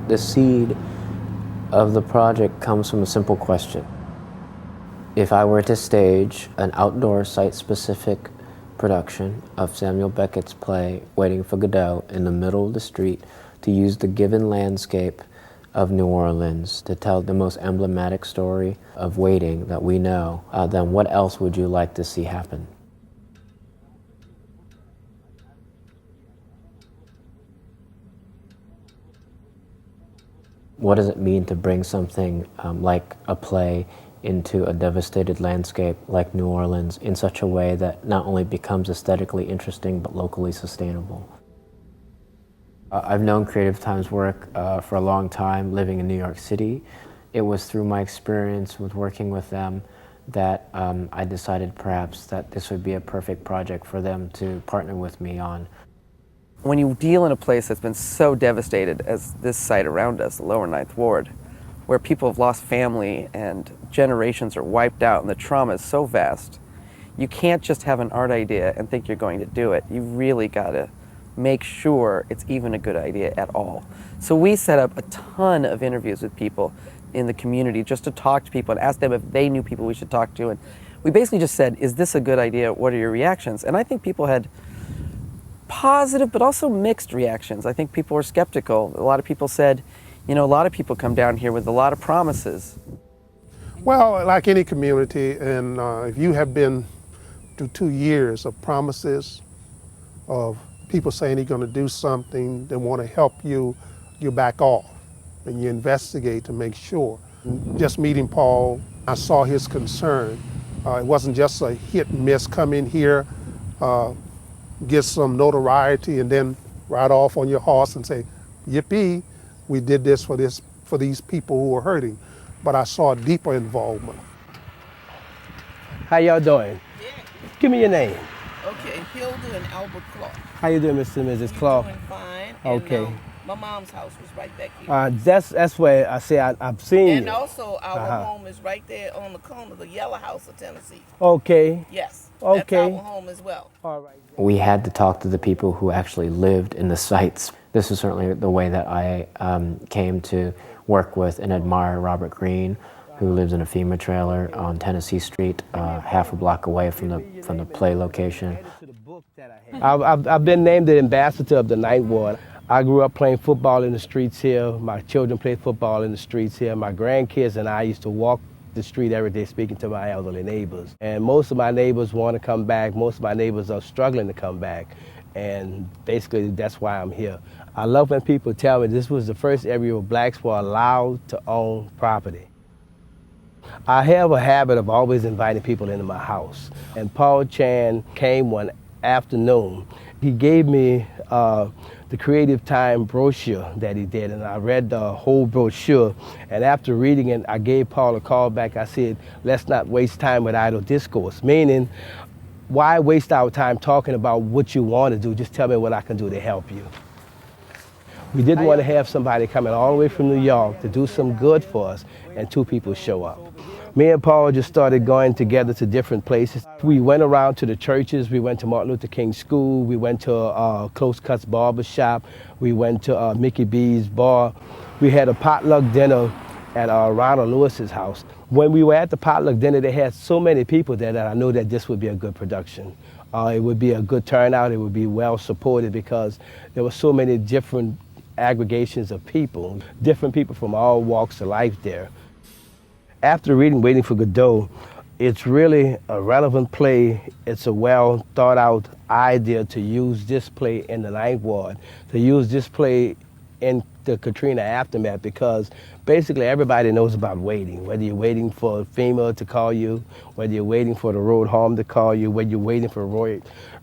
The seed of the project comes from a simple question. If I were to stage an outdoor site-specific production of Samuel Beckett's play Waiting for Godot in the middle of the street to use the given landscape of New Orleans to tell the most emblematic story of waiting that we know, then what else would you like to see happen? What does it mean to bring something like a play into a devastated landscape like New Orleans in such a way that not only becomes aesthetically interesting but locally sustainable? I've known Creative Times work for a long time, living in New York City. It was through my experience with working with them that I decided perhaps that this would be a perfect project for them to partner with me on. When you deal in a place that's been so devastated as this site around us, the Lower Ninth Ward, where people have lost family and generations are wiped out and the trauma is so vast, you can't just have an art idea and think you're going to do it. You really got to make sure it's even a good idea at all. So we set up a ton of interviews with people in the community just to talk to people and ask them if they knew people we should talk to. And we basically just said, is this a good idea? What are your reactions? And I think people had positive but also mixed reactions. I think people were skeptical. A lot of people said, you know, a lot of people come down here with a lot of promises. Well, like any community, and if you have been through 2 years of promises, of people saying they're going to do something, they want to help you, you back off and you investigate to make sure. Just meeting Paul, I saw his concern. It wasn't just a hit and miss, come in here, get some notoriety and then ride off on your horse and say, yippee, we did this for these people who are hurting. But I saw a deeper involvement. How y'all doing? Yeah. Give me your name. Okay, Hilda and Albert Clark. How you doing, Mr. and Mrs. Clark? Doing fine. Okay. And, my mom's house was right back here. That's where I say I've seen And you. also our home is right there on the corner, the Yellow House of Tennessee. Okay. Yes. Okay. That's our home as well. All right. We had to talk to the people who actually lived in the sites. This is certainly the way that I came to work with and admire Robert Greene, who lives in a FEMA trailer on Tennessee Street, half a block away from the play location. I've been named the ambassador of the Ninth Ward. I grew up playing football in the streets here. My children played football in the streets here. My grandkids and I used to walk the street every day speaking to my elderly neighbors. And most of my neighbors want to come back. Most of my neighbors are struggling to come back. And basically that's why I'm here. I love when people tell me this was the first area where blacks were allowed to own property. I have a habit of always inviting people into my house. And Paul Chan came one afternoon. He gave me the Creative Time brochure that he did, and I read the whole brochure. And after reading it, I gave Paul a call back. I said, let's not waste time with idle discourse, meaning why waste our time talking about what you want to do? Just tell me what I can do to help you. We didn't want to have somebody coming all the way from New York to do some good for us, and two people show up. Me and Paul just started going together to different places. We went around to the churches. We went to Martin Luther King School. We went to Close Cuts Barber Shop. We went to Mickey B's bar. We had a potluck dinner at Ronald Lewis's house. When we were at the potluck dinner, they had so many people there that I knew that this would be a good production. It would be a good turnout. It would be well supported because there were so many different aggregations of people, different people from all walks of life there. After reading Waiting for Godot, it's really a relevant play. It's a well thought out idea to use this play in the Ninth Ward, to use this play in the Katrina aftermath, because basically everybody knows about waiting, whether you're waiting for FEMA to call you, whether you're waiting for the Road Home to call you, whether you're waiting for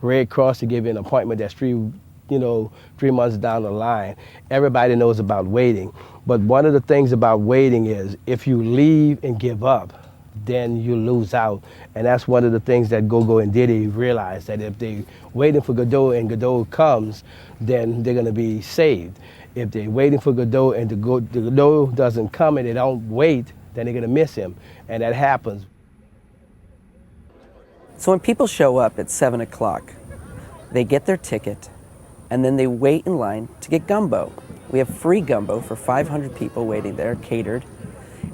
Red Cross to give you an appointment that's 3 months down the line. Everybody knows about waiting. But one of the things about waiting is if you leave and give up, then you lose out. And that's one of the things that Go-Go and Diddy realized, that if they're waiting for Godot and Godot comes, then they're gonna be saved. If they're waiting for Godot and the Godot doesn't come and they don't wait, then they're gonna miss him. And that happens. So when people show up at 7 o'clock, they get their ticket, and then they wait in line to get gumbo. We have free gumbo for 500 people waiting there, catered.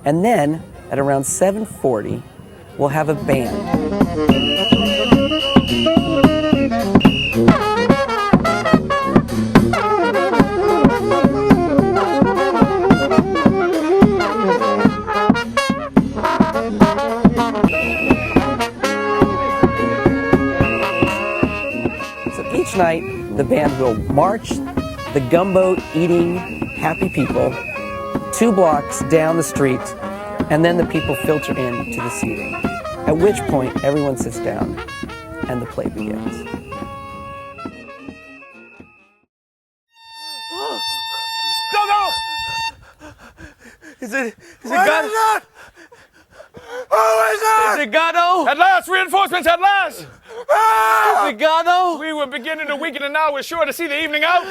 And then at around 7:40, we'll have a band. Each night, the band will march the gumbo-eating happy people 2 blocks down the street, and then the people filter in to the seating, at which point everyone sits down and the play begins. Go! Is it Gatto? Is it Gatto? At last, reinforcements at last! Is it Gatto? We were beginning to weaken, and now we're sure to see the evening out.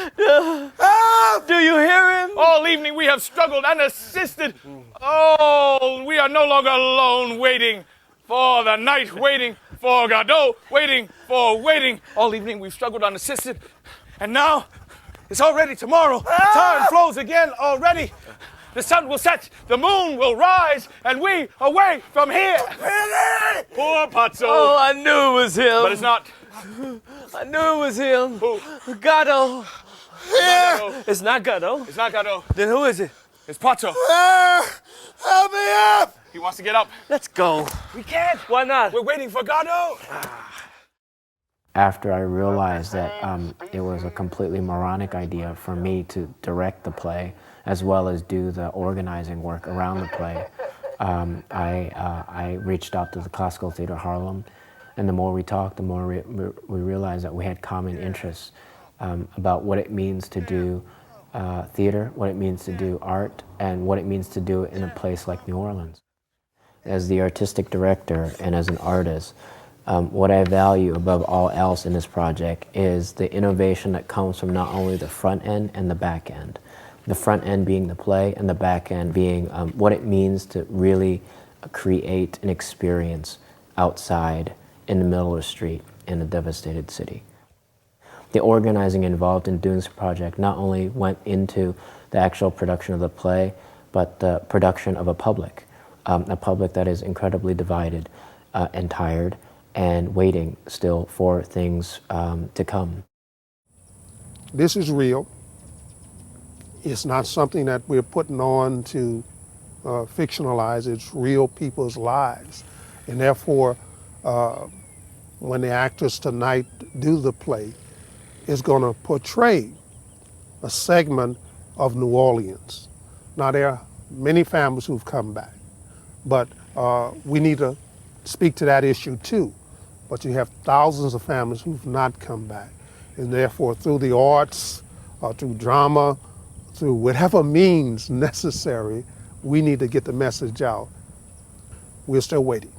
Do you hear him? All evening we have struggled and assisted. Oh, we are no longer alone, waiting for the night, waiting for Godot, waiting. All evening we've struggled and assisted, and now it's already tomorrow. Time flows again already. The sun will set, the moon will rise, and we away from here. Poor Pazzo. Oh, I knew it was him. But it's not. I knew it was him. Who? Gatto. Gatto. It's not Gatto. It's not Gatto. Then who is it? It's Pazzo. Help me up! He wants to get up. Let's go. We can't. Why not? We're waiting for Gatto. After I realized that it was a completely moronic idea for me to direct the play as well as do the organizing work around the play, I reached out to the Classical Theater Harlem, and the more we talked, the more we realized that we had common interests about what it means to do theater, what it means to do art, and what it means to do it in a place like New Orleans. As the artistic director and as an artist, what I value above all else in this project is the innovation that comes from not only the front end and the back end. The front end being the play and the back end being what it means to really create an experience outside in the middle of the street in a devastated city. The organizing involved in doing this project not only went into the actual production of the play, but the production of a public that is incredibly divided and tired and waiting still for things to come. This is real. It's not something that we're putting on to fictionalize. It's real people's lives. And therefore, when the actors tonight do the play, it's going to portray a segment of New Orleans. Now, there are many families who've come back, but we need to speak to that issue too. But you have thousands of families who've not come back. And therefore, through the arts, through drama, through whatever means necessary, we need to get the message out. We're still waiting.